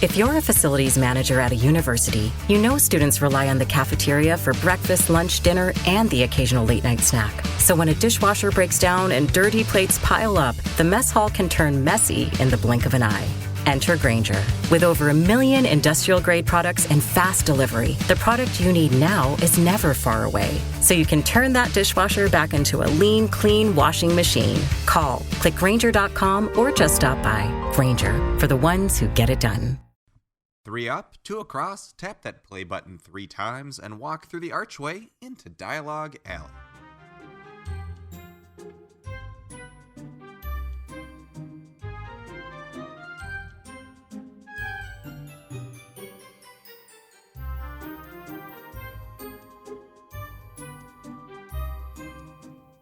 If you're a facilities manager at a university, you know students rely on the cafeteria for breakfast, lunch, dinner, and the occasional late-night snack. So when a dishwasher breaks down and dirty plates pile up, the mess hall can turn messy in the blink of an eye. Enter Grainger. With over 1 million industrial-grade products and fast delivery, the product you need now is never far away. So you can turn that dishwasher back into a lean, clean washing machine. Call, click Grainger.com, or just stop by. Grainger, for the ones who get it done. 3 up, 2 across, tap that play button 3 times, and walk through the archway into Dialogue Alley.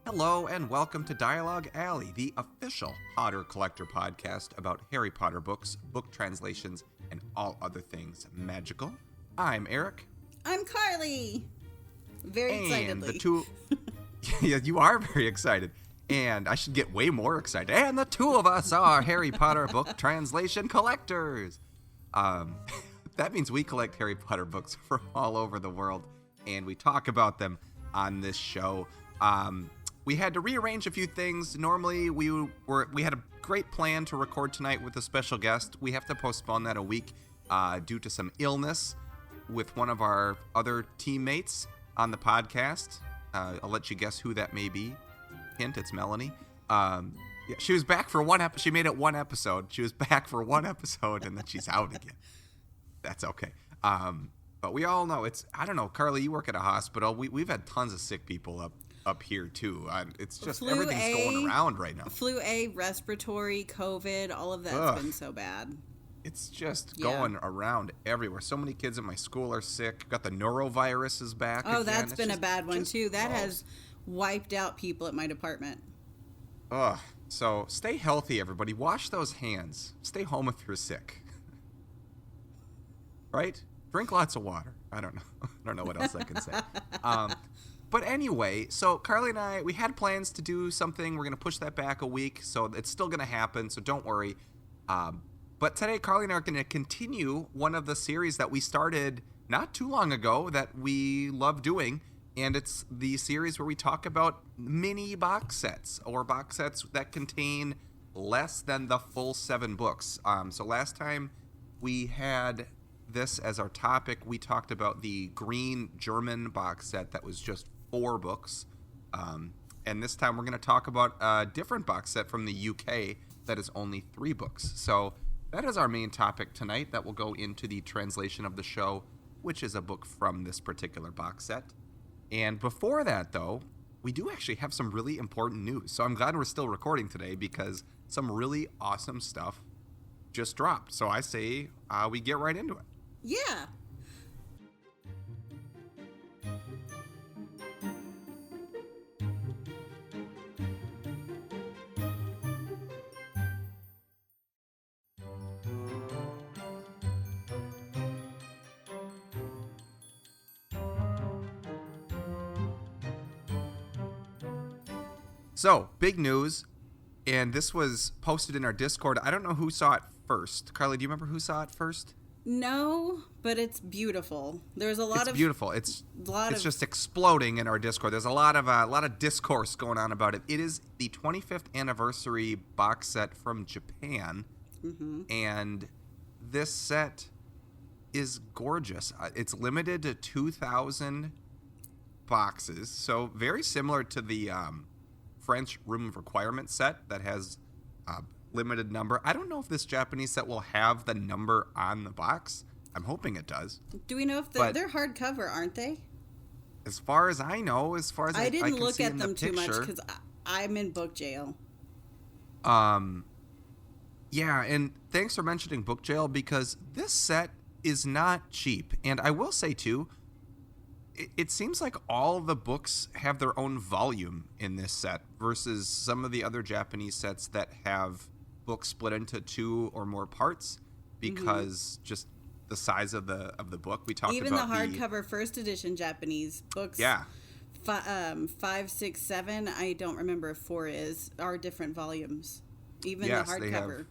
Hello and welcome to Dialogue Alley, the official Potter Collector podcast about Harry Potter books, book translations, and all other things magical. I'm Eric. I'm Carly. Very excitedly. And the two... Yeah, you are very excited. And I should get way more excited. And the two of us are Harry Potter book translation collectors. That means we collect Harry Potter books from all over the world, and we talk about them on this show. We had to rearrange a few things. Normally, we had a great plan to record tonight with a special guest. We have to postpone that a week due to some illness with one of our other teammates on the podcast. I'll let you guess who that may be. Hint, it's Melanie. Yeah, she was back for one episode. She made it one episode. She was back for one episode, and then she's out again. That's okay. But we all know I don't know, Carly, you work at a hospital. We've had tons of sick people up here too. It's just everything's going around right now. Flu A, respiratory, COVID, all of that's been so bad. It's just going around everywhere. So many kids at my school are sick. Got the norovirus is back. Oh, that's been a bad one too. That has wiped out people at my department. So stay healthy, everybody. Wash those hands. Stay home if you're sick. Right? Drink lots of water. I don't know. I don't know what else I can say. But anyway, so Carly and I, we had plans to do something. We're going to push that back a week, so it's still going to happen, so don't worry. But today, Carly and I are going to continue one of the series that we started not too long ago that we love doing, and it's the series where we talk about mini box sets, or box sets that contain less than the full 7 books. So last time we had this as our topic, we talked about the green German box set that was just 4 books. And this time we're going to talk about a different box set from the UK that is only 3 books. So that is our main topic tonight that will go into the translation of the show, which is a book from this particular box set. And before that, though, we do actually have some really important news. So I'm glad we're still recording today because some really awesome stuff just dropped. So I say we get right into it. Yeah. So, big news, and this was posted in our Discord. I don't know who saw it first. Carly, do you remember who saw it first? No, but it's beautiful. There's a lot of... It's beautiful. It's just exploding in our Discord. There's a lot of discourse going on about it. It is the 25th anniversary box set from Japan, and this set is gorgeous. It's limited to 2,000 boxes, so very similar to the French Room of Requirement set that has limited number. I don't know if this Japanese set will have the number on the box. I'm hoping it does. Do we know if they're hardcover, aren't they? As far as I know, as far as I didn't can look see at in them the too much picture, because I'm in book jail. Yeah, and thanks for mentioning book jail because this set is not cheap. And I will say too, it seems like all the books have their own volume in this set versus some of the other Japanese sets that have books split into 2 or more parts because just the size of the book. We talked even about the hardcover first edition Japanese books. Yeah. 5, 6, 7. I don't remember if 4 are different volumes. Even yes, the hardcover.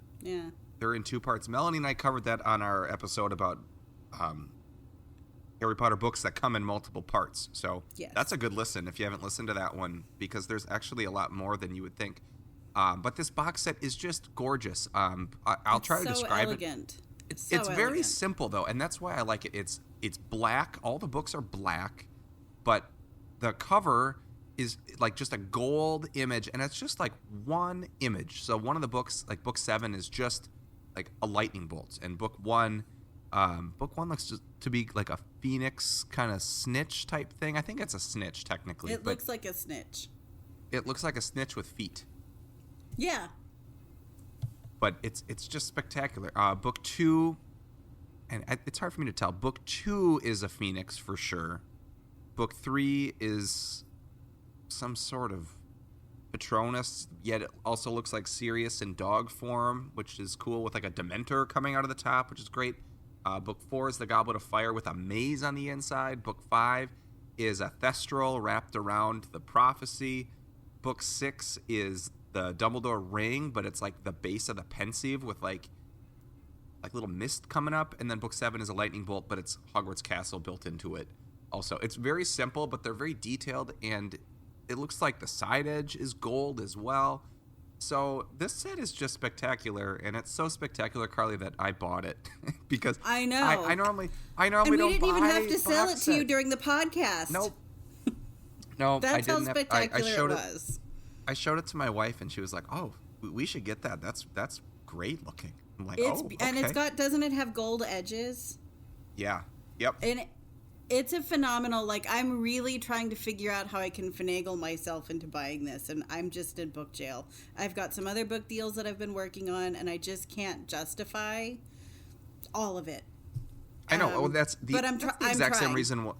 They're in 2 parts. Melanie and I covered that on our episode about Harry Potter books that come in multiple parts. So that's a good listen if you haven't listened to that one, because there's actually a lot more than you would think. But this box set is just gorgeous. I'll try to describe elegant. it. It's very simple, though, and that's why I like it. It's black. All the books are black, but the cover is like just a gold image, and it's just like one image. So one of the books, like book 7, is just like a lightning bolt, and book 1 looks just to be like a phoenix kind of snitch type thing. I think it's a snitch technically. It looks like a snitch. It looks like a snitch with feet. Yeah. But it's just spectacular. Book 2, and it's hard for me to tell. Book 2 is a phoenix for sure. Book 3 is some sort of Patronus, yet it also looks like Sirius in dog form, which is cool, with like a Dementor coming out of the top, which is great. Book 4 is the Goblet of Fire with a maze on the inside. Book 5 is a Thestral wrapped around the prophecy. Book 6 is the Dumbledore ring, but it's like the base of the pensive with like little mist coming up. And then book 7 is a lightning bolt, but it's Hogwarts Castle built into it. Also, it's very simple, but they're very detailed, and it looks like the side edge is gold as well. So this set is just spectacular, and it's so spectacular, Carly, that I bought it because I know I normally and don't we didn't buy even have to sell it box to you set. during the podcast. Nope. No, That's I how didn't. spectacular it was. I showed it to my wife, and she was like, "Oh, we should get that. That's great looking." I'm like, Okay. And it's got, doesn't it have gold edges? Yeah. Yep. And it's a phenomenal, like, I'm really trying to figure out how I can finagle myself into buying this, and I'm just in book jail. I've got some other book deals that I've been working on, and I just can't justify all of it. I know. Well, that's the exact same reason.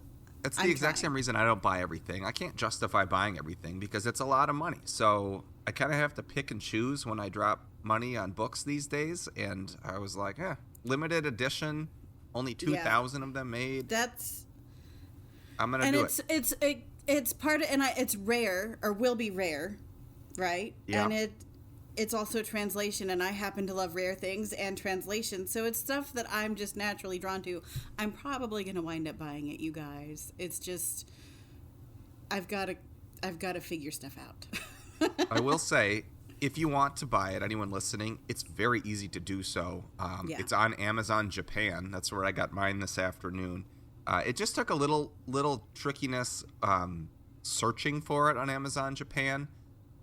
That's the exact same reason I don't buy everything. I can't justify buying everything because it's a lot of money. So I kind of have to pick and choose when I drop money on books these days. And I was like, limited edition, only 2,000 of them made. I'm gonna do it. It's part of, and it's rare, or will be rare, right? Yeah. And it's also translation, and I happen to love rare things and translation, so it's stuff that I'm just naturally drawn to. I'm probably gonna wind up buying it, you guys. It's just I've got to figure stuff out. I will say, if you want to buy it, anyone listening, it's very easy to do so. It's on Amazon Japan. That's where I got mine this afternoon. It just took a little trickiness searching for it on Amazon Japan.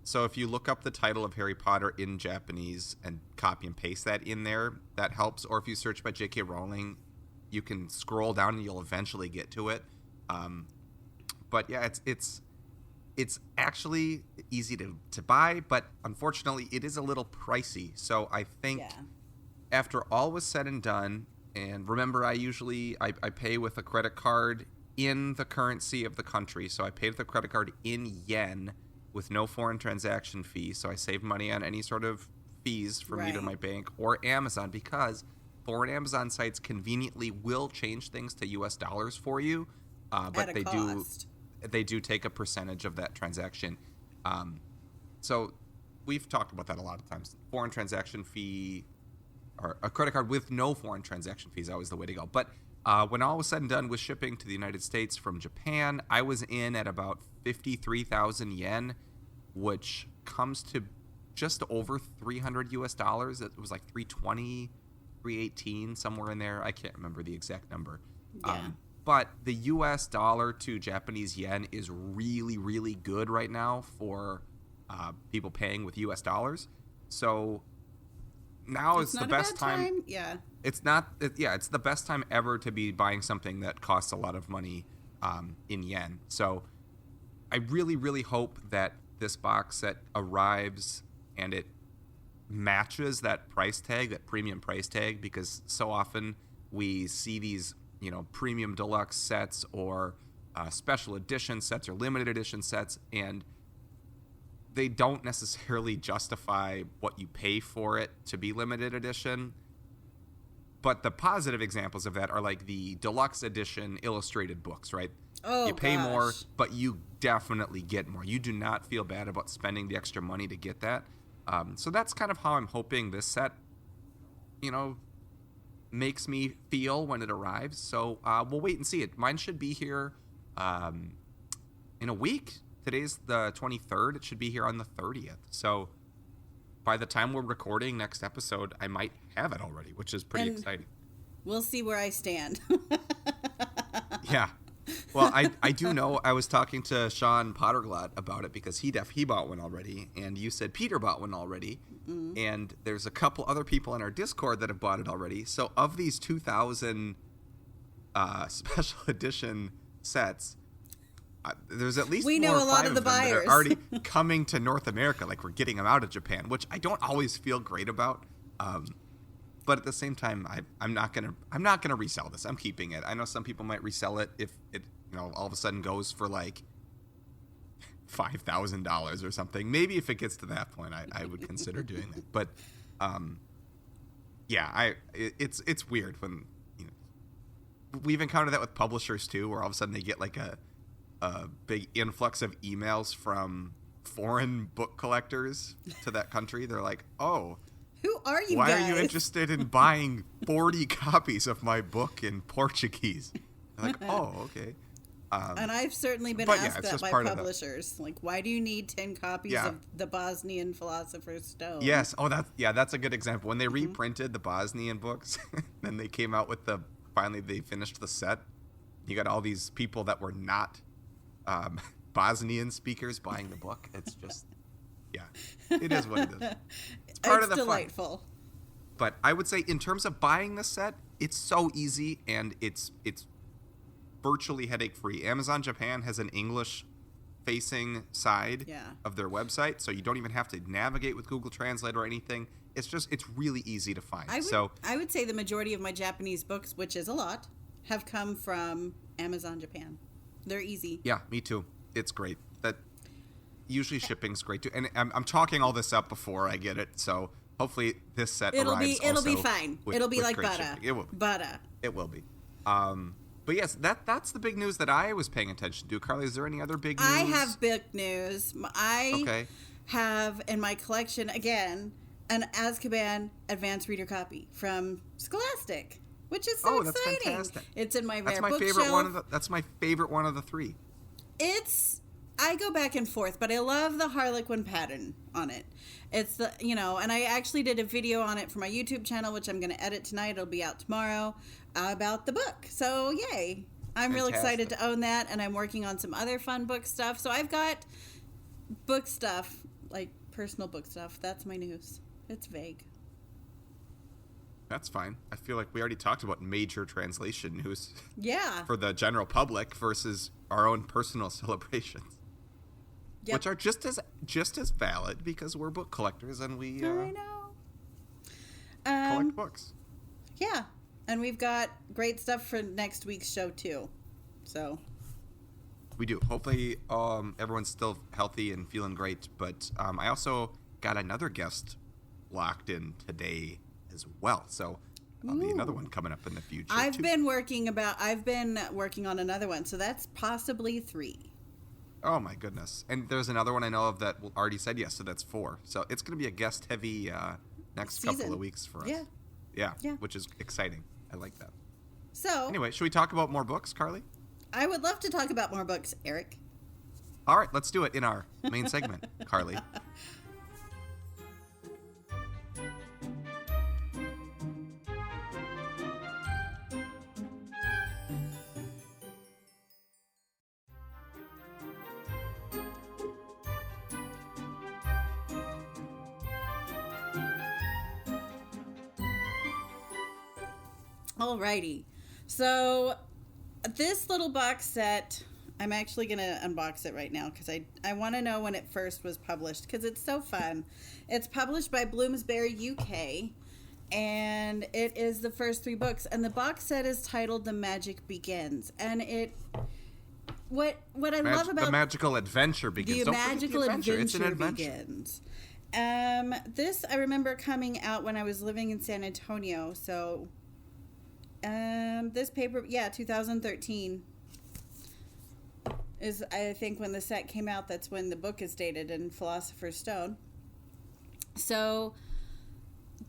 So if you look up the title of Harry Potter in Japanese and copy and paste that in there, that helps. Or if you search by J.K. Rowling, you can scroll down and you'll eventually get to it. But yeah, it's actually easy to buy, but unfortunately it is a little pricey. So I think after all was said and done, and remember, I pay with a credit card in the currency of the country. So I paid with a credit card in yen with no foreign transaction fee. So I save money on any sort of fees from either my bank or Amazon, because foreign Amazon sites conveniently will change things to US dollars for you. But they do take a percentage of that transaction. So we've talked about that a lot of times. Foreign transaction fee, or a credit card with no foreign transaction fees, always the way to go. But when all was said and done with shipping to the United States from Japan, I was in at about 53,000 yen, which comes to just over 300 US dollars. It was like 320, 318, somewhere in there. I can't remember the exact number. Yeah. But the US dollar to Japanese yen is really, really good right now for people paying with US dollars. So now it's the best time. Yeah. It's the best time ever to be buying something that costs a lot of money in yen. So I really, really hope that this box set arrives and it matches that price tag, that premium price tag, because so often we see these, premium deluxe sets or special edition sets or limited edition sets, and they don't necessarily justify what you pay for it to be limited edition. But the positive examples of that are like the deluxe edition illustrated books, right? Oh, you pay more, but you definitely get more. You do not feel bad about spending the extra money to get that. So that's kind of how I'm hoping this set makes me feel when it arrives. So we'll wait and see it. Mine should be here in a week. Today's the 23rd. It should be here on the 30th. So by the time we're recording next episode, I might have it already, which is pretty exciting. We'll see where I stand. Yeah. Well, I do know. I was talking to Sean Potterglot about it because he bought one already, and you said Peter bought one already, and there's a couple other people in our Discord that have bought it already. So of these 2,000 special edition sets, there's at least we know a lot of the buyers that are already coming to North America. Like, we're getting them out of Japan, which I don't always feel great about. But at the same time, I'm not gonna resell this. I'm keeping it. I know some people might resell it if it all of a sudden goes for like $5,000 or something. Maybe if it gets to that point, I would consider doing that. But it's weird when we've encountered that with publishers too, where all of a sudden they get like a big influx of emails from foreign book collectors to that country. They're like, oh. Who are you Why guys? are you interested in buying 40 copies of my book in Portuguese? I'm like, oh, okay. And I've certainly been asked that by publishers. Like, why do you need 10 copies of the Bosnian Philosopher's Stone? Yes. Oh, that's a good example. When they reprinted the Bosnian books, then they came out with finally they finished the set. You got all these people that were not Bosnian speakers buying the book. It's just, it is what it is. It's part of the delightful. Fun. But I would say in terms of buying the set, it's so easy and it's virtually headache-free. Amazon Japan has an English-facing side of their website, so you don't even have to navigate with Google Translate or anything. It's really easy to find. I would say the majority of my Japanese books, which is a lot, have come from Amazon Japan. They're easy. Yeah, me too. It's great. Usually shipping's great too, and I'm chalking all this up before I get it. So hopefully this set arrives. It'll be fine. It'll be like butter. It will be. Butter. It will be. But yes, that's the big news that I was paying attention to. Carly, is there any other big news? I have big news. I have in my collection again an Azkaban Advanced Reader copy from Scholastic, which is so exciting. That's fantastic. It's in my rare bookshelf. That's my favorite one of the three. I go back and forth, but I love the Harlequin pattern on it. It's and I actually did a video on it for my YouTube channel, which I'm going to edit tonight. It'll be out tomorrow, about the book. So, yay. I'm real excited to own that, and I'm working on some other fun book stuff. So I've got book stuff, like personal book stuff. That's my news. It's vague. That's fine. I feel like we already talked about major translation news. Yeah. For the general public versus our own personal celebrations. Yep. Which are just as valid because we're book collectors and we I know. Collect books. Yeah. And we've got great stuff for next week's show too. So we do. Hopefully everyone's still healthy and feeling great. But I also got another guest locked in today as well. So there'll be another one coming up in the future. I've been working on another one. So that's possibly 3. Oh my goodness. And there's another one I know of that already said yes, so that's 4. So it's going to be a guest heavy next couple of weeks for us. Yeah. Which is exciting. I like that. So anyway, should we talk about more books, Carly? I would love to talk about more books, Eric. All right, let's do it in our main segment, Carly. Alrighty. So this little box set, I'm actually going to unbox it right now because I want to know when it first was published because it's so fun. It's published by Bloomsbury UK, and it is the first 3 books. And the box set is titled The Magic Begins. And what I love about... The Magical Adventure Begins. The Magical Adventure Begins. This I remember coming out when I was living in San Antonio, so... this paper, 2013 is, I think, when the set came out. That's when the book is dated in Philosopher's Stone. So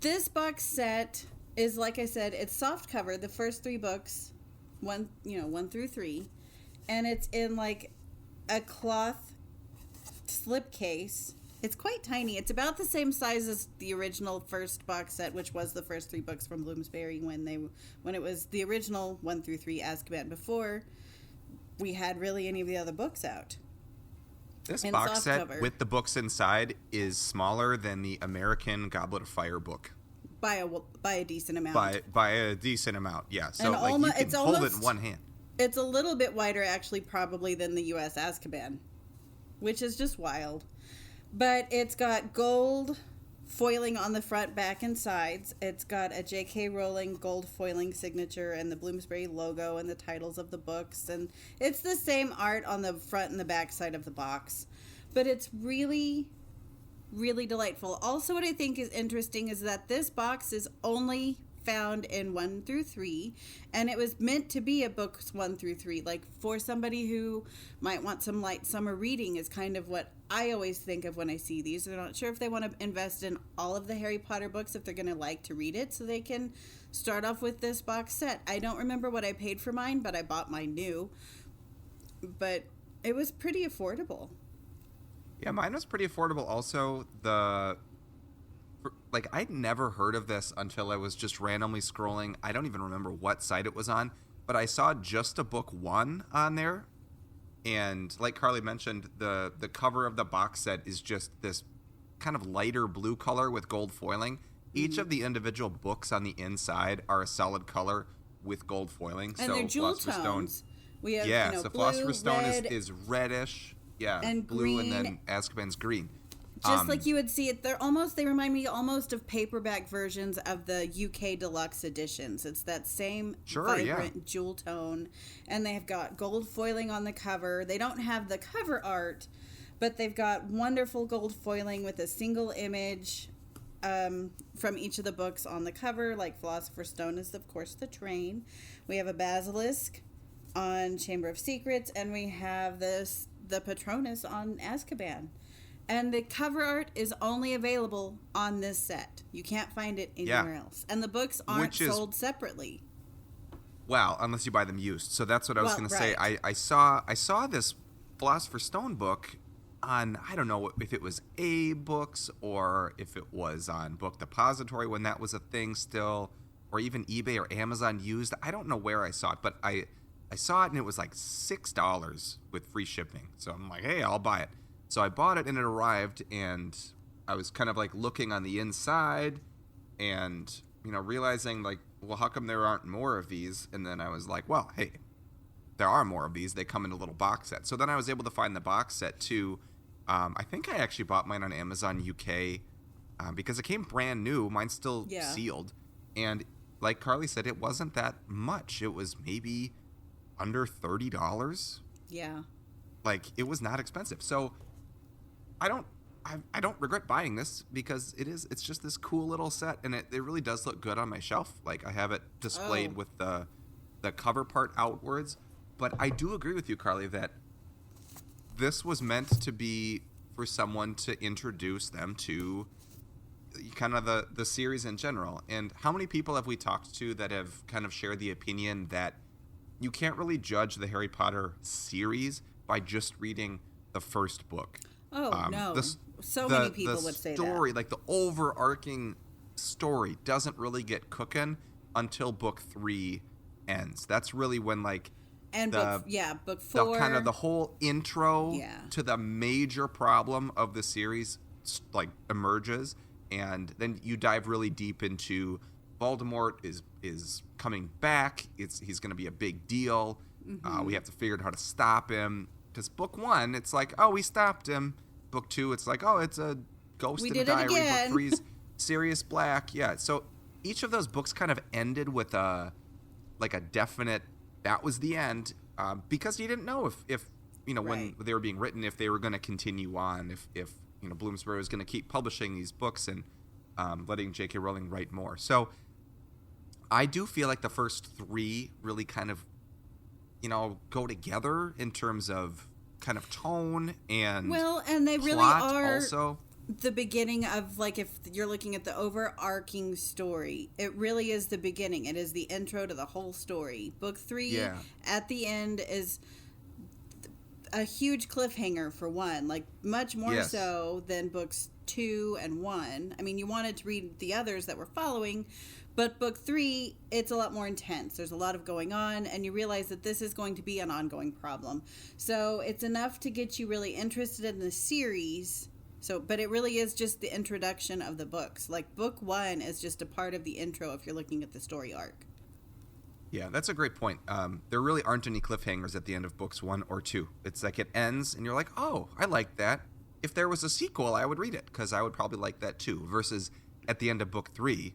this box set is, like I said, it's soft cover. The first 3 books, 1 through 3, and it's in like a cloth slipcase. It's quite tiny. It's about the same size as the original first box set, which was the first 3 books from Bloomsbury when it was the original 1 through 3 Azkaban, before we had really any of the other books out. This box set with the books inside is smaller than the American Goblet of Fire book. By a decent amount. By a decent amount, yeah. So and you can hold it in one hand. It's a little bit wider, actually, probably, than the U.S. Azkaban, which is just wild. But it's got gold foiling on the front, back, and sides. It's got a J.K. Rowling gold foiling signature and the Bloomsbury logo and the titles of the books. And it's the same art on the front and the back side of the box. But it's really, really delightful. Also, what I think is interesting is that this box is only found in 1 through 3, and it was meant to be a books 1 through 3, like for somebody who might want some light summer reading, is kind of what I always think of when I see these. They're not sure if they want to invest in all of the Harry Potter books, if they're going to like to read it, so they can start off with this box set. I don't remember what I paid for mine, but I bought mine new, but it was pretty affordable. Yeah, mine was pretty affordable. Also, I'd never heard of this until I was just randomly scrolling. I don't even remember what site it was on, but I saw just a book 1 on there. And like Carly mentioned, the cover of the box set is just this kind of lighter blue color with gold foiling. Each of the individual books on the inside are a solid color with gold foiling. And they're jewel tones. We have, so blue, Philosopher's Stone red, is reddish. Yeah, and blue, green. and then Azkaban's green. Just like you would see it, they remind me almost of paperback versions of the UK deluxe editions. It's that same vibrant jewel tone, and they've got gold foiling on the cover. They don't have the cover art, but they've got wonderful gold foiling with a single image from each of the books on the cover. Like Philosopher's Stone is, of course, the train. We have a basilisk on Chamber of Secrets, and we have the Patronus on Azkaban. And the cover art is only available on this set. You can't find it anywhere else. And the books aren't sold separately. Well, unless you buy them used. So that's what I was going to say. I saw this Philosopher's Stone book on, I don't know if it was A Books or if it was on Book Depository when that was a thing still, or even eBay or Amazon used. I don't know where I saw it, but I saw it and it was like $6 with free shipping. So I'm like, hey, I'll buy it. So I bought it and it arrived, and I was kind of like looking on the inside and, realizing like, well, how come there aren't more of these? And then I was like, well, hey, there are more of these. They come in a little box set. So then I was able to find the box set too. I think I actually bought mine on Amazon UK because it came brand new. Mine's still sealed. And like Carly said, it wasn't that much. It was maybe under $30. Yeah. Like, it was not expensive. So I don't regret buying this because it's just this cool little set, and it really does look good on my shelf. Like, I have it displayed with the cover part outwards. But I do agree with you, Carly, that this was meant to be for someone to introduce them to kind of the series in general. And how many people have we talked to that have kind of shared the opinion that you can't really judge the Harry Potter series by just reading the first book? Oh, no. Many people would say that. The story, like the overarching story, doesn't really get cooking until book 3 ends. That's really when, like, book 4. Kind of the whole intro to the major problem of the series, like, emerges. And then you dive really deep into Voldemort is coming back. He's going to be a big deal. Mm-hmm. We have to figure out how to stop him. Because book 1, it's like, oh, we stopped him. Book 2, it's like, oh, it's a ghost in a diary. Book 3's Sirius Black. Yeah. So each of those books kind of ended with a definite, that was the end. Because you didn't know if when they were being written, if they were going to continue on, if Bloomsbury was going to keep publishing these books and letting J.K. Rowling write more. So I do feel like the first 3 really kind of, go together in terms of kind of tone and they really plot are. Also, the beginning of, like, if you're looking at the overarching story, it really is the beginning. It is the intro to the whole story. Book 3 at the end is a huge cliffhanger, for one, like much more so than books 2 and 1. I mean, you wanted to read the others that were following, but book 3, it's a lot more intense. There's a lot of going on, and you realize that this is going to be an ongoing problem. So it's enough to get you really interested in the series. So, but it really is just the introduction of the books. Like, book 1 is just a part of the intro if you're looking at the story arc. Yeah, that's a great point. There really aren't any cliffhangers at the end of books 1 or 2. It's like it ends, and you're like, oh, I like that. If there was a sequel, I would read it, because I would probably like that too. Versus at the end of book 3,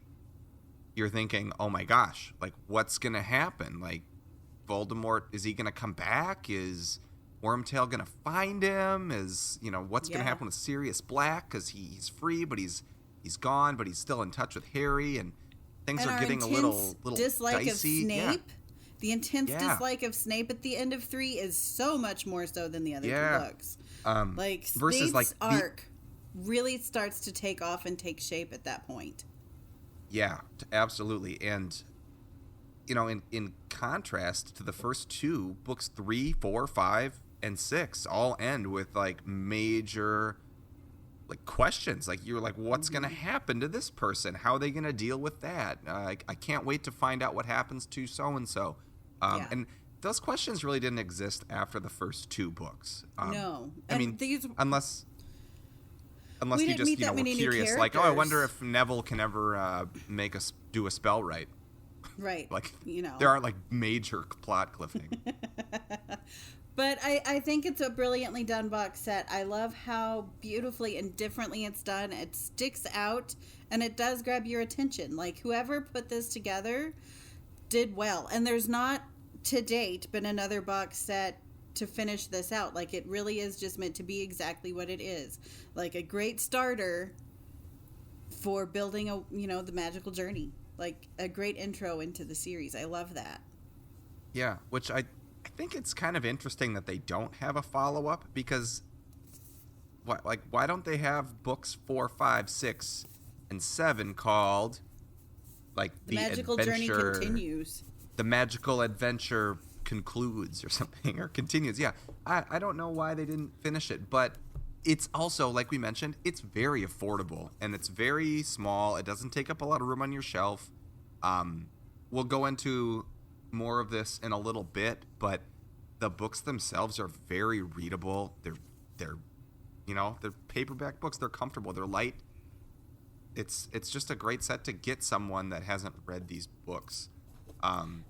you're thinking, oh my gosh, like, what's going to happen? Like, Voldemort, is he going to come back? Is Wormtail going to find him? Is, what's going to happen with Sirius Black? Because he's free, but he's gone, but he's still in touch with Harry, and things are getting a little dislike dicey. Of Snape, the intense dislike of Snape at the end of 3 is so much more so than the other two books. Versus Snape's arc really starts to take off and take shape at that point. Yeah, absolutely. And in contrast to the first 2, books 3, 4, 5, and 6 all end with like major questions. Like, you're like, what's going to happen to this person? How are they going to deal with that? I can't wait to find out what happens to so-and-so. And those questions really didn't exist after the first 2 books. No. I mean, unless we you just, were curious, like, oh, I wonder if Neville can ever do a spell right. Right. Like, there aren't, like, major plot cliffhangers. But I think it's a brilliantly done box set. I love how beautifully and differently it's done. It sticks out, and it does grab your attention. Like, whoever put this together did well. And there's not, to date, been another box set to finish this out. Like, it really is just meant to be exactly what it is. Like, a great starter for building the magical journey. Like, a great intro into the series. I love that. Yeah, which I think it's kind of interesting that they don't have a follow-up, because why don't they have books 4, 5, 6, and 7 called like the magical journey continues. The magical adventure concludes or something, or continues. Yeah, I don't know why they didn't finish it, but it's also, like we mentioned, it's very affordable, and it's very small. It doesn't take up a lot of room on your shelf. We'll go into more of this in a little bit, but the books themselves are very readable. They're paperback books. They're comfortable. They're light. It's just a great set to get someone that hasn't read these books. And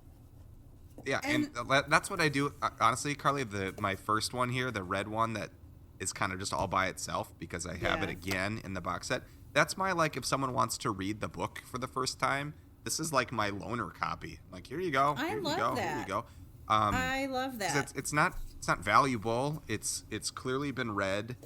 that's what I do. Honestly, Carly, my first one here, the red one that is kind of just all by itself because I have it again in the box set. That's my, like, if someone wants to read the book for the first time, this is like my loaner copy. Like, here you go. I love that. Here you go. I love that. It's not valuable. It's clearly been read,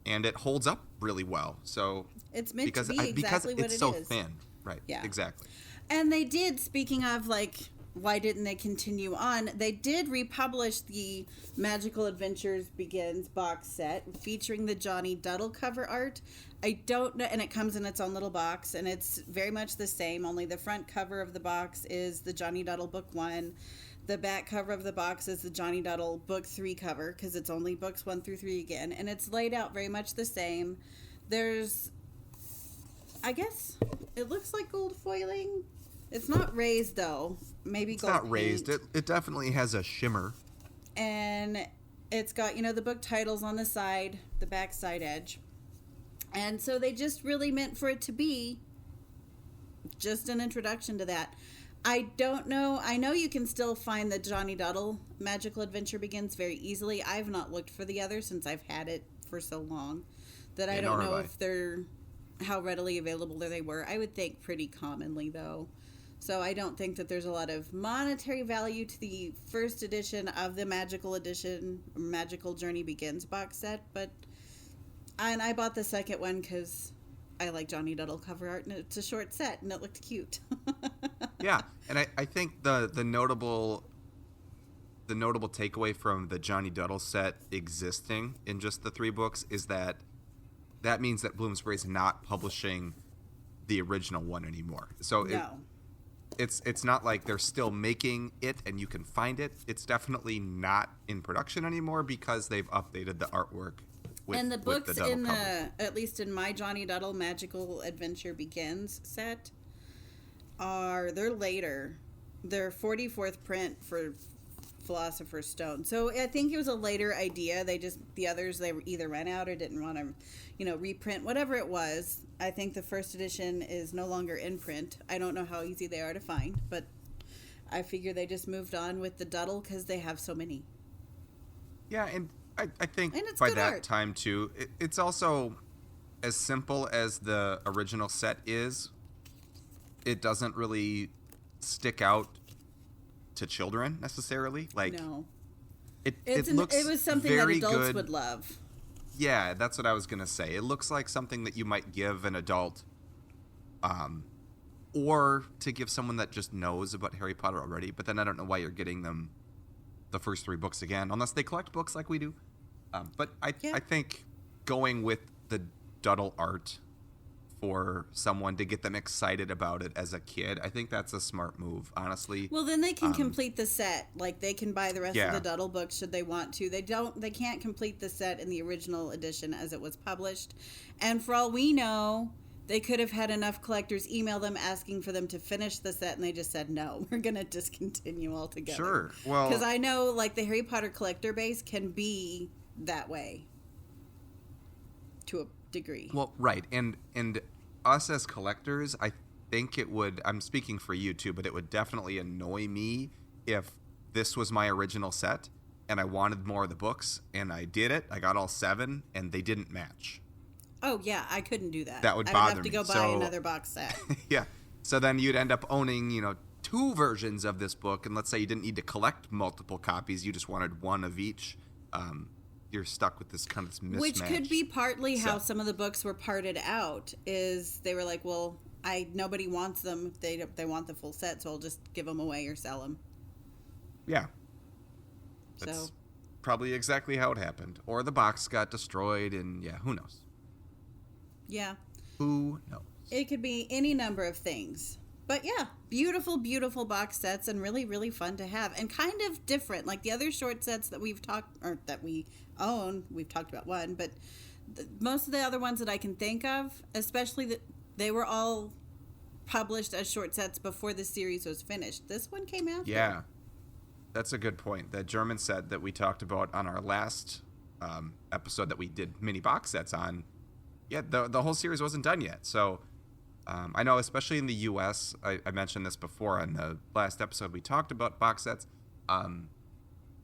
and it holds up really well. So it's meant to be exactly because what it's it so is. thin. Right. Yeah. Exactly. And they did, speaking of, like, why didn't they continue on? They did republish the Magical Adventures Begins box set featuring the Johnny Duddle cover art. I don't know, and it comes in its own little box, and it's very much the same, only the front cover of the box is the Johnny Duddle book 1. The back cover of the box is the Johnny Duddle book 3 cover, because it's only books 1 through 3 again, and it's laid out very much the same. There's, I guess, it looks like gold foiling. It's not raised, though. Maybe gold. It's not raised. It definitely has a shimmer. And it's got, the book titles on the side, the back side edge. And so they just really meant for it to be just an introduction to that. I don't know. I know you can still find the Johnny Duddle Magical Adventure Begins very easily. I've not looked for the other since I've had it for so long that I don't know if they're how readily available they were. I would think pretty commonly, though. So I don't think that there's a lot of monetary value to the first edition of the Magical Journey Begins box set, and I bought the second one because I like Johnny Duddle cover art, and it's a short set, and it looked cute. Yeah, and I think the notable takeaway from the Johnny Duddle set existing in just the 3 books is that that means that Bloomsbury's not publishing the original one anymore. So No. it's not like they're still making it and you can find it. It's definitely not in production anymore because they've updated the artwork with, And the books with the double in covers. at least in my Johnny Duddle Magical Adventure Begins set, they're later. They're 44th print for Philosopher's Stone. So I think it was a later idea. The others, they either ran out or didn't want to, reprint, whatever it was. I think the first edition is no longer in print. I don't know how easy they are to find, but I figure they just moved on with the Duddle because they have so many. Yeah, and I think And it's by good that art. time, too, it's also as simple as the original set is. It doesn't really stick out to children necessarily. Like, No. it It looks was something that very adults good. would love. Yeah, that's what I was going to say. It looks like something that you might give an adult, or to give someone that just knows about Harry Potter already. But then I don't know why you're getting them the first 3 books again, unless they collect books like we do. But I think going with the Duddle art for someone to get them excited about it as a kid, I think that's a smart move, honestly. Well, then they can complete the set. Like, they can buy the rest Yeah. of the Duddle books should they want to. They can't complete the set in the original edition as it was published. And for all we know, they could have had enough collectors email them asking for them to finish the set, and they just said, no, we're going to discontinue altogether. Sure. Well, Because I know, like, the Harry Potter collector base can be that way to a degree. well, right. And us as collectors, I think it would, I'm speaking for you too, but it would definitely annoy me if this was my original set and I wanted more of the books and I did it. I got all 7 and they didn't match. Oh, yeah, I couldn't do that. That would I bother have to me. go buy So- another box set. Yeah. So then you'd end up owning, 2 versions of this book. And let's say you didn't need to collect multiple copies. You just wanted one of each. You're stuck with this kind of mismatch. Which could be partly how So- some of the books were parted out, is they were like, well, nobody wants them. They want the full set, so I'll just give them away or sell them. Yeah. That's So, probably exactly how it happened. Or the box got destroyed and yeah, who knows? yeah, Who knows? it could be any number of things. But yeah, beautiful, beautiful box sets and really, really fun to have and kind of different. Like the other short sets that we own, we've talked about one, but most of the other ones that I can think of, especially that they were all published as short sets before the series was finished. This one came after. Yeah. That's a good point. That German set that we talked about on our last episode that we did mini box sets on, yeah, the whole series wasn't done yet. So I know, especially in the U.S., I mentioned this before on the last episode, we talked about box sets.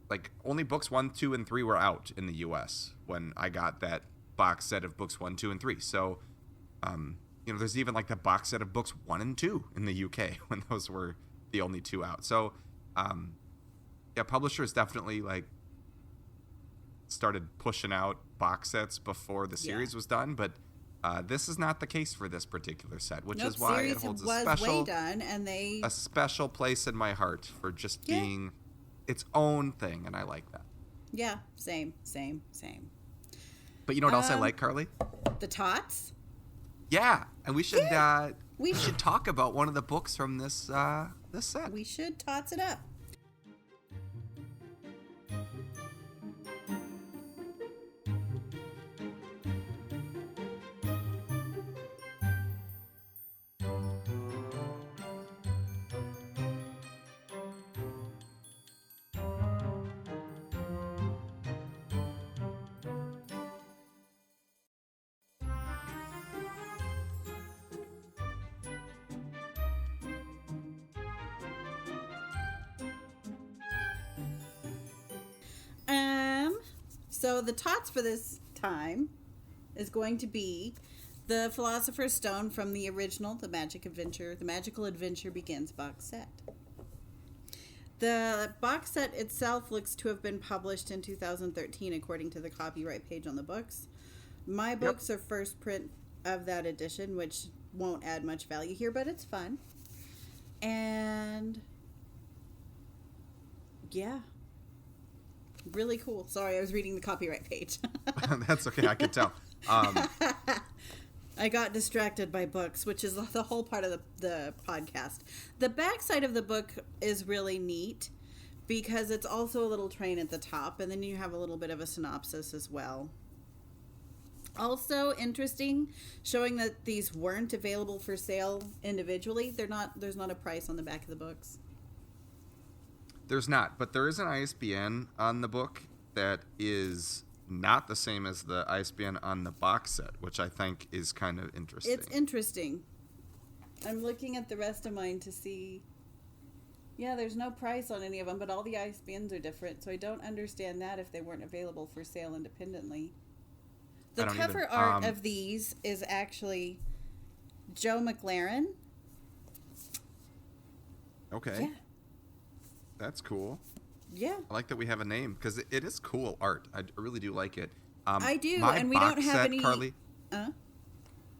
Like, only books 1, 2, and 3 were out in the U.S. when I got that box set of books 1, 2, and 3. So, there's even, like, the box set of books 1 and 2 in the U.K. when those were the only 2 out. So, yeah, publishers definitely, like, started pushing out box sets before the series was done, but this is not the case for this particular set, which is why it holds way done, and a special place in my heart for just being its own thing, and I like that. Yeah, same. But you know what else I like, Carly? The tots. Yeah, and we should We should talk about one of the books from this this set. We should tots it up. So the tots for this time is going to be the Philosopher's Stone from the original, the Magical Adventure Begins box set. The box set itself looks to have been published in 2013, according to the copyright page on the books. My books are first print of that edition, which won't add much value here, but it's fun. And yeah. Really cool. Sorry, I was reading the copyright page. That's okay, I could tell. I got distracted by books, which is the whole part of the podcast. The backside of the book is really neat because it's also a little train at the top, and then you have a little bit of a synopsis as well. Also interesting, showing that these weren't available for sale individually. There's not a price on the back of the books. There's not, but there is an ISBN on the book that is not the same as the ISBN on the box set, which I think is kind of interesting. It's interesting. I'm looking at the rest of mine to see. Yeah, there's no price on any of them, but all the ISBNs are different, so I don't understand that if they weren't available for sale independently. The cover art of these is actually Joe McLaren. Okay. Yeah. That's cool. Yeah. I like that we have a name because it is cool art. I really do like it. I do, and we don't have any... Carly, I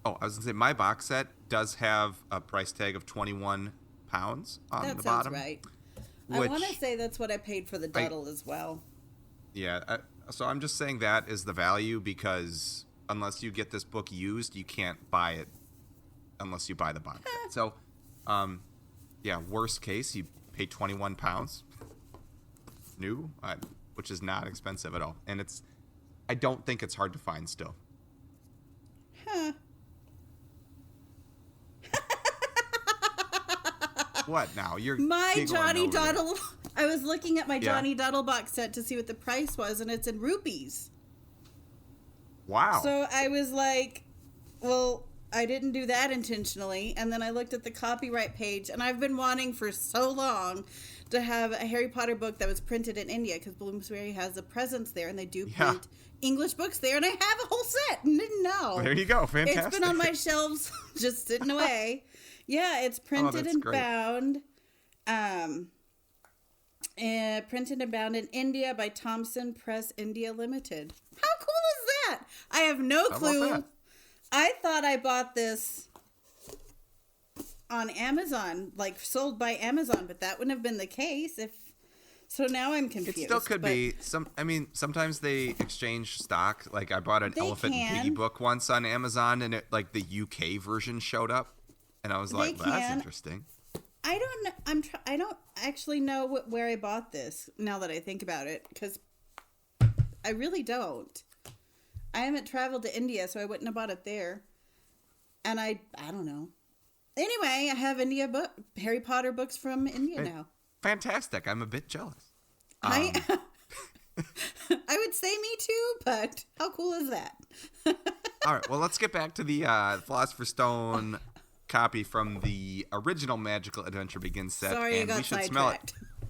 was going to say, my box set does have a price tag of £21 on the bottom. That sounds right. I want to say that's what I paid for the Duddle as well. Yeah, so I'm just saying that is the value because unless you get this book used, you can't buy it unless you buy the box set. So, yeah, worst case, you pay £21 new, which is not expensive at all. And I don't think it's hard to find still. Huh. What now? You're my Johnny Duddle. Duddle. I was looking at my Johnny Duddle box set to see what the price was, and it's in rupees. Wow. So I was like, well, I didn't do that intentionally. And then I looked at the copyright page, and I've been wanting for so long to have a Harry Potter book that was printed in India because Bloomsbury has a presence there, and they do print English books there, and I have a whole set and didn't know. There you go. Fantastic. It's been on my shelves just sitting away. Yeah, it's printed and bound. Printed and bound in India by Thomson Press India Limited. How cool is that? I have no clue. I thought I bought this on Amazon, like sold by Amazon, but that wouldn't have been the case so now I'm confused. It still could be. Sometimes they exchange stock. Like I bought an Elephant and Piggy book once on Amazon, and the UK version showed up, and I was like, well, that's interesting. I don't know. I don't actually know where I bought this now that I think about it, because I really don't. I haven't traveled to India, so I wouldn't have bought it there. And I don't know. Anyway, I have Harry Potter books from India now. Fantastic. I'm a bit jealous. I would say me too, but how cool is that? All right. Well, let's get back to the Philosopher's Stone copy from the original Magical Adventure Begins set. Sorry, and I got we should sidetracked. smell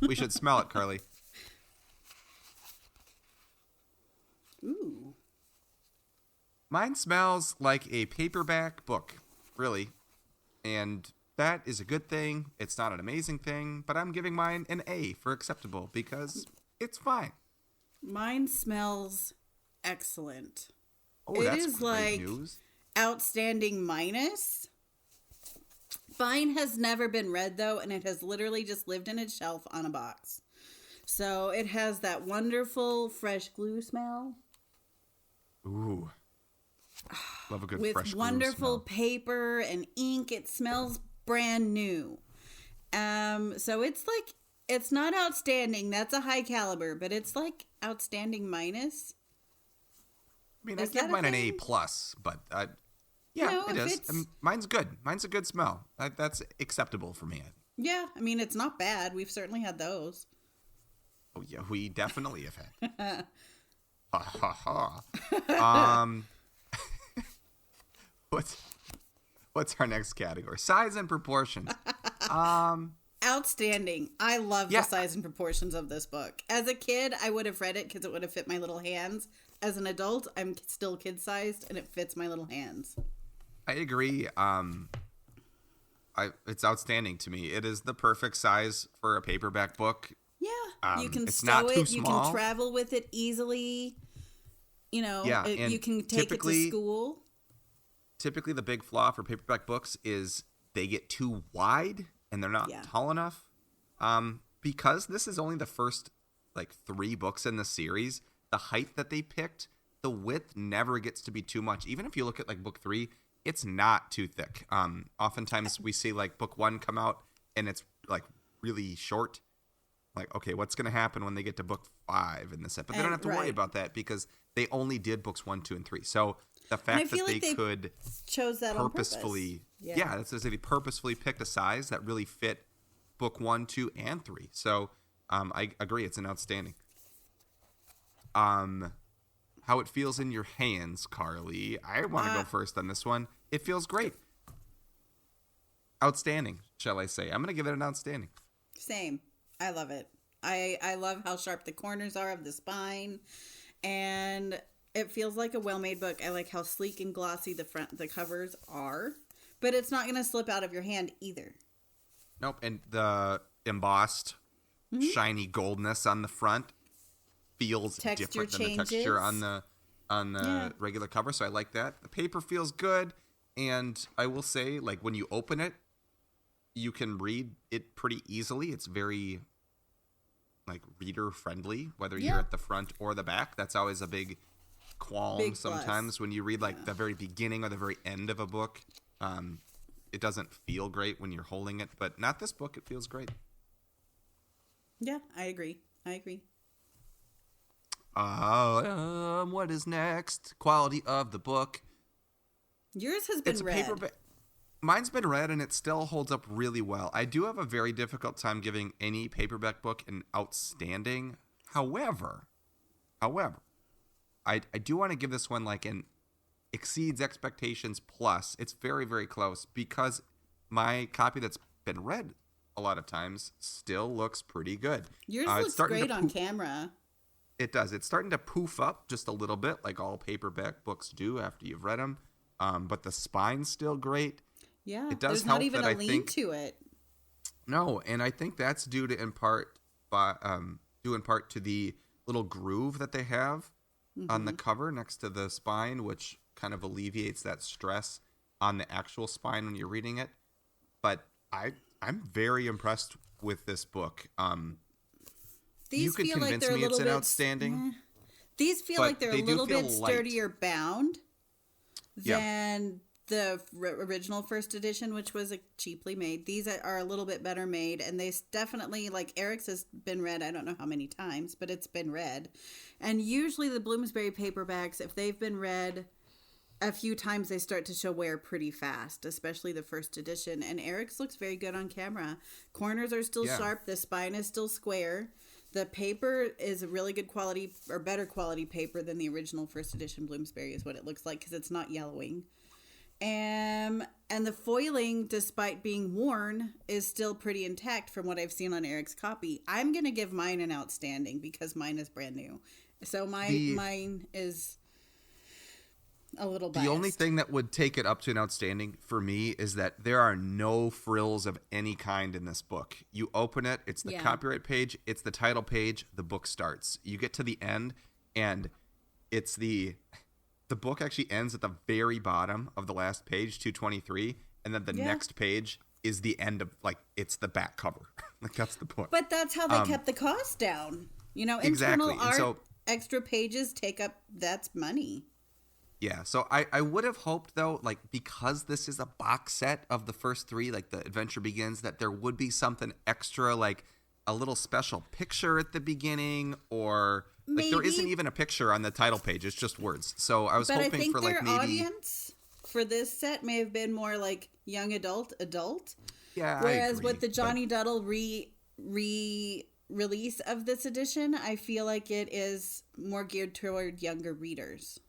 it. We should smell it, Carly. Ooh. Mine smells like a paperback book, really. And that is a good thing. It's not an amazing thing, but I'm giving mine an A for acceptable because it's fine. Mine smells excellent. Oh, it that's is great like news. Outstanding minus. Mine has never been read, though, and it has literally just lived in its shelf on a box. So it has that wonderful fresh glue smell. Ooh. Love a good with fresh glue wonderful smell. paper and ink. It smells brand new. So it's not outstanding. That's a high caliber, but it's like outstanding minus. I mean, I give mine an A+, but it is. I mean, mine's good. Mine's a good smell. That's acceptable for me. Yeah, I mean, it's not bad. We've certainly had those. Oh, yeah, we definitely have had. Ha, ha, ha. What's our next category? Size and proportions. Outstanding. I love the size and proportions of this book. As a kid, I would have read it because it would have fit my little hands. As an adult, I'm still kid-sized, and it fits my little hands. I agree. It's outstanding to me. It is the perfect size for a paperback book. Yeah, you can it's stow not too it. small. You can travel with it easily. You know, and you can take it to school. Typically, the big flaw for paperback books is they get too wide and they're not tall enough. Because this is only the first 3 books in the series, the height that they picked, the width never gets to be too much. Even if you look at like book 3, it's not too thick. Oftentimes we see like book 1 come out and it's like really short. Like, okay, what's going to happen when they get to book 5 in this set? But they don't have to worry about that because they only did books 1, 2, and 3. So the fact that they could chose that purposefully, on purpose. that's as if they purposefully picked a size that really fit book 1, 2, and 3. So I agree, it's an outstanding. How it feels in your hands, Carly. I want to go first on this one. It feels great. Outstanding, shall I say. I'm going to give it an outstanding. Same. I love it. I love how sharp the corners are of the spine, and it feels like a well-made book. I like how sleek and glossy the covers are, but it's not going to slip out of your hand either. Nope, and the embossed shiny goldness on the front feels different than the texture on the regular cover, so I like that. The paper feels good, and I will say, like, when you open it, you can read it pretty easily. It's very, like, reader friendly, whether you're at the front or the back. That's always a big qualm sometimes when you read like the very beginning or the very end of a book. It doesn't feel great when you're holding it, but not this book. It feels great. Yeah, I agree. What is next? Quality of the book. Yours has been read. Mine's been read, and it still holds up really well. I do have a very difficult time giving any paperback book an outstanding. However, I do want to give this one like an exceeds expectations plus. It's very, very close because my copy that's been read a lot of times still looks pretty good. Yours looks great on camera. It does. It's starting to poof up just a little bit like all paperback books do after you've read them. But the spine's still great. Yeah, it does there's not even a lean to it. No, and I think that's due in part to the little groove that they have on the cover next to the spine, which kind of alleviates that stress on the actual spine when you're reading it. But I'm very impressed with this book. You could convince me it's an outstanding. These feel like they're a little bit sturdier bound than the original first edition, which was cheaply made. These are a little bit better made, and they definitely, like Eric's has been read, I don't know how many times, but it's been read. And usually the Bloomsbury paperbacks, if they've been read a few times, they start to show wear pretty fast, especially the first edition. And Eric's looks very good on camera. Corners are still sharp. The spine is still square. The paper is a really good quality, or better quality paper than the original first edition Bloomsbury is what it looks like, because it's not yellowing. And the foiling, despite being worn, is still pretty intact from what I've seen on Eric's copy. I'm going to give mine an outstanding because mine is brand new. So mine is a little biased. The only thing that would take it up to an outstanding for me is that there are no frills of any kind in this book. You open it, it's the copyright page, it's the title page, the book starts. You get to the end, and it's the book actually ends at the very bottom of the last page, 223, and then the next page is the end of, like, it's the back cover. Like, that's the point. But that's how they kept the cost down. You know, exactly. Internal art, extra pages take up, that's money. Yeah, so I would have hoped, though, like, because this is a box set of the first 3, like, The Adventure Begins, that there would be something extra, like a little special picture at the beginning, or like there isn't even a picture on the title page. It's just words. So I was hoping for like maybe audience for this set may have been more like young adult. Yeah. Whereas with the Johnny Duddle release of this edition, I feel like it is more geared toward younger readers.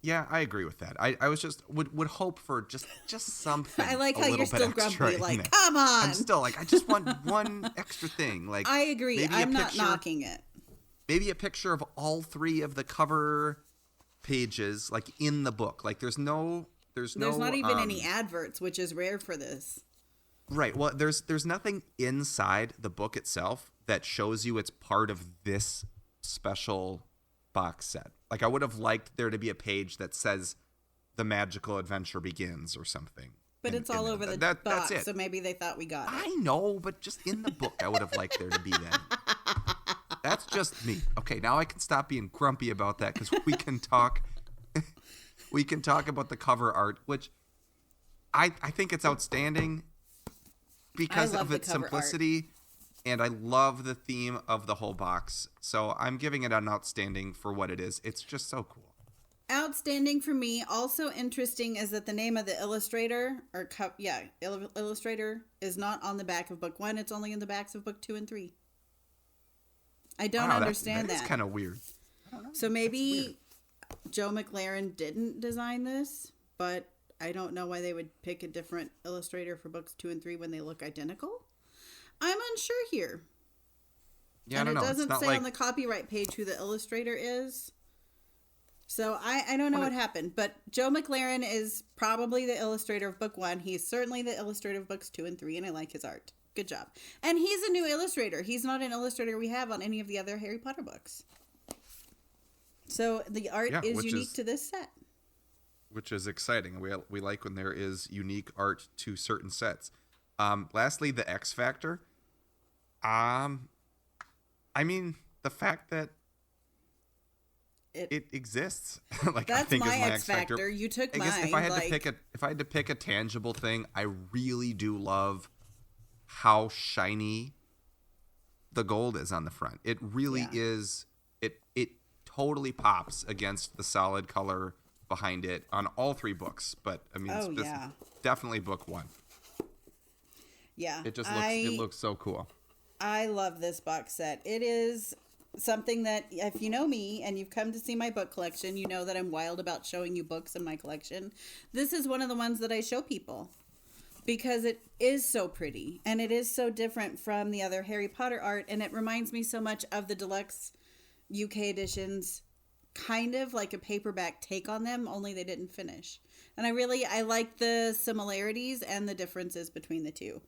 Yeah, I agree with that. I was just would hope for just something. I like how you're still grumpy. Like, come on! I'm still like, I just want one extra thing. Like, I agree. I'm not knocking it. Maybe a picture of all 3 of the cover pages, like in the book. Like, there's not even any adverts, which is rare for this. Right. Well, there's nothing inside the book itself that shows you it's part of this special box set. Like, I would have liked there to be a page that says The Magical Adventure Begins or something. But it's all over the box, that's it. So maybe they thought we got it. I know, but just in the book, I would have liked there to be that. That's just me. Okay, now I can stop being grumpy about that because we can talk. We can talk about the cover art, which I think it's outstanding because of its simplicity, and I love the theme of the whole box. So I'm giving it an outstanding for what it is. It's just so cool. Outstanding for me. Also interesting is that the name of the illustrator illustrator is not on the back of book 1. It's only in the backs of book 2 and 3. I don't understand that. That's kind of weird. I don't know. So maybe Joe McLaren didn't design this, but I don't know why they would pick a different illustrator for books 2 and 3 when they look identical. I'm unsure here. Yeah, and I don't know. It doesn't say on the copyright page who the illustrator is. So I don't know what happened, but Joe McLaren is probably the illustrator of book 1. He's certainly the illustrator of books 2 and 3, and I like his art. Good job. And he's a new illustrator. He's not an illustrator we have on any of the other Harry Potter books. So the art is unique to this set. Which is exciting. We like when there is unique art to certain sets. Lastly, the X Factor. I mean, the fact that it exists. Like, that's I think my X Factor. You took mine. If I had to pick a tangible thing, I really do love how shiny the gold is on the front. It really is. It totally pops against the solid color behind it on all 3 books. But I mean, definitely book 1. Yeah, it looks so cool. I love this box set. It is something that, if you know me and you've come to see my book collection, you know that I'm wild about showing you books in my collection. This is one of the ones that I show people because it is so pretty and it is so different from the other Harry Potter art, and it reminds me so much of the deluxe UK editions, kind of like a paperback take on them, only they didn't finish. And I like the similarities and the differences between the two.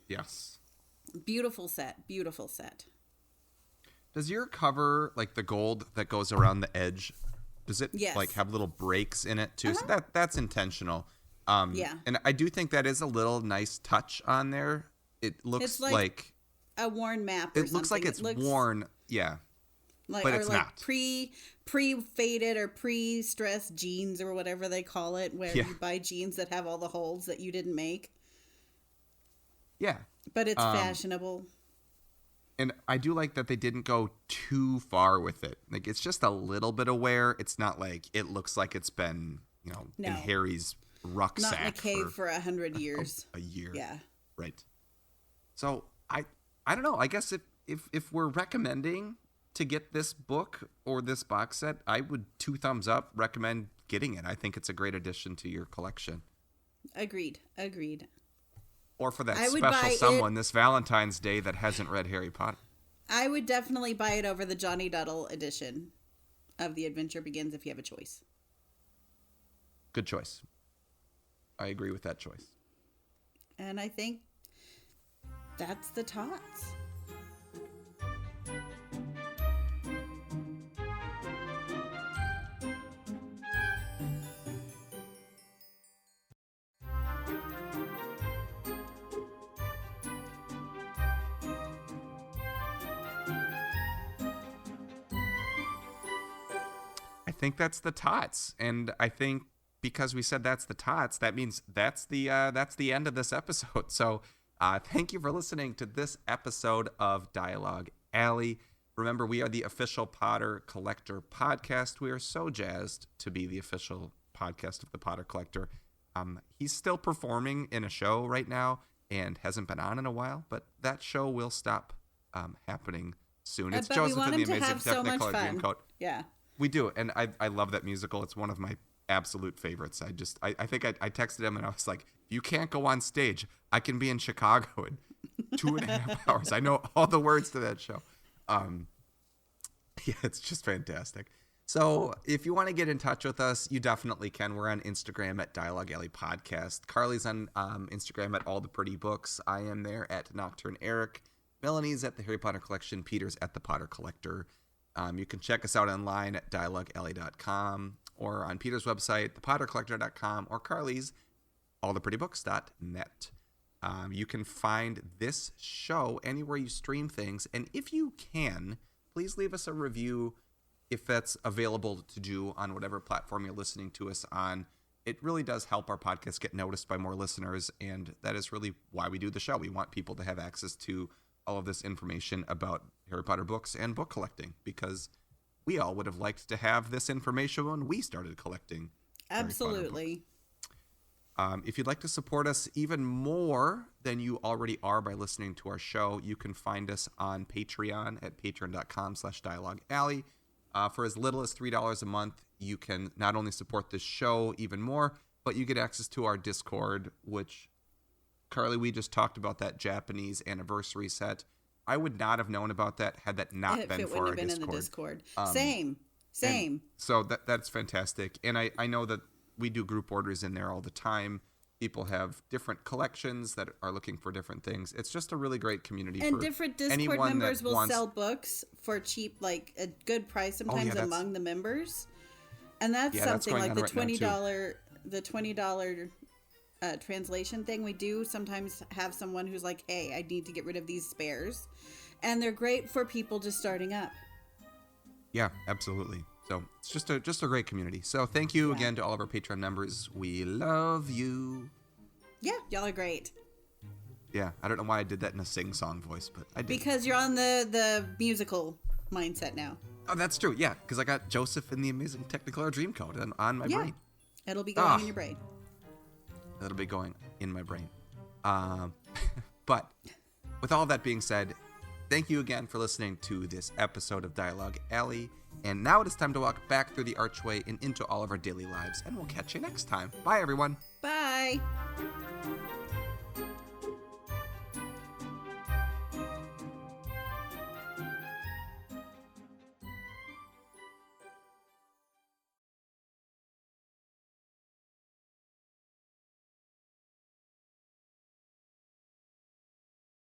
Yes. Beautiful set. Does your cover, like the gold that goes around the edge, does it like have little breaks in it too? So that's intentional. And I do think that is a little nice touch on there. It looks like a worn map. It looks like it's worn. Yeah. But it's not. Pre-faded or pre-stressed jeans or whatever they call it, where you buy jeans that have all the holes that you didn't make. Yeah. But it's fashionable. And I do like that they didn't go too far with it. Like, it's just a little bit of wear. It's not like it looks like it's been, in Harry's rucksack. Not in a cave for 100 years. A year. Yeah. Right. So I don't know. I guess if we're recommending to get this book or this box set, I would 2 thumbs up recommend getting it. I think it's a great addition to your collection. Agreed. Or for that special someone this Valentine's Day that hasn't read Harry Potter. I would definitely buy it over the Johnny Duddle edition of The Adventure Begins if you have a choice. Good choice. I agree with that choice. And I think that's the tots. I think that's the tots, and I think because we said that's the tots, that means that's the end of this episode. So thank you for listening to this episode of Dialogue Alley. Remember, we are the official Potter Collector podcast. We are so jazzed to be the official podcast of the Potter Collector. He's still performing in a show right now and hasn't been on in a while, but that show will stop happening soon. It's Joseph in the Amazing Technicolor Dreamcoat. Yeah. We do, and I love that musical. It's one of my absolute favorites. I think I texted him and I was like, you can't go on stage. I can be in Chicago in 2.5 hours. I know all the words to that show. Yeah, it's just fantastic. So if you want to get in touch with us, you definitely can. We're on Instagram at Dialoguealleypodcast. Carly's on Instagram at All the Pretty Books. I am there at Nocturne Eric. Melanie's at the Harry Potter Collection. Peter's at the Potter Collector. You can check us out online at dialoguealley.com or on Peter's website, thepottercollector.com, or Carly's, alltheprettybooks.net. You can find this show anywhere you stream things. And if you can, please leave us a review if that's available to do on whatever platform you're listening to us on. It really does help our podcast get noticed by more listeners, and that is really why we do the show. We want people to have access to all of this information about Harry Potter books and book collecting, because we all would have liked to have this information when we started collecting Absolutely. If you'd like to support us even more than you already are by listening to our show, you can find us on Patreon at patreon.com/dialoguealley. For as little as $3 a month, you can not only support this show even more, but you get access to our Discord, which, Carly, we just talked about that Japanese anniversary set. I would not have known about that had that not been for our Discord. If it wouldn't have been in the Discord. Same. So that's fantastic. And I know that we do group orders in there all the time. People have different collections that are looking for different things. It's just a really great community. And different Discord members will sell books for cheap, like a good price sometimes among the members. And that's something like the $20 translation thing we do. Sometimes have someone who's like, hey, I need to get rid of these spares. And they're great for people just starting up. Yeah, absolutely. So it's just a great community. So thank you again to all of our Patreon members. We love you. Yeah, y'all are great. Yeah, I don't know why I did that in a sing-song voice, but I did. Because you're on the musical mindset now. Oh, that's true. Yeah, because I got Joseph in the Amazing Technicolor Dreamcoat on my brain. It'll be going in your brain. That'll be going in my brain. But with all that being said, thank you again for listening to this episode of Dialogue Alley. And now it is time to walk back through the archway and into all of our daily lives. And we'll catch you next time. Bye, everyone. Bye.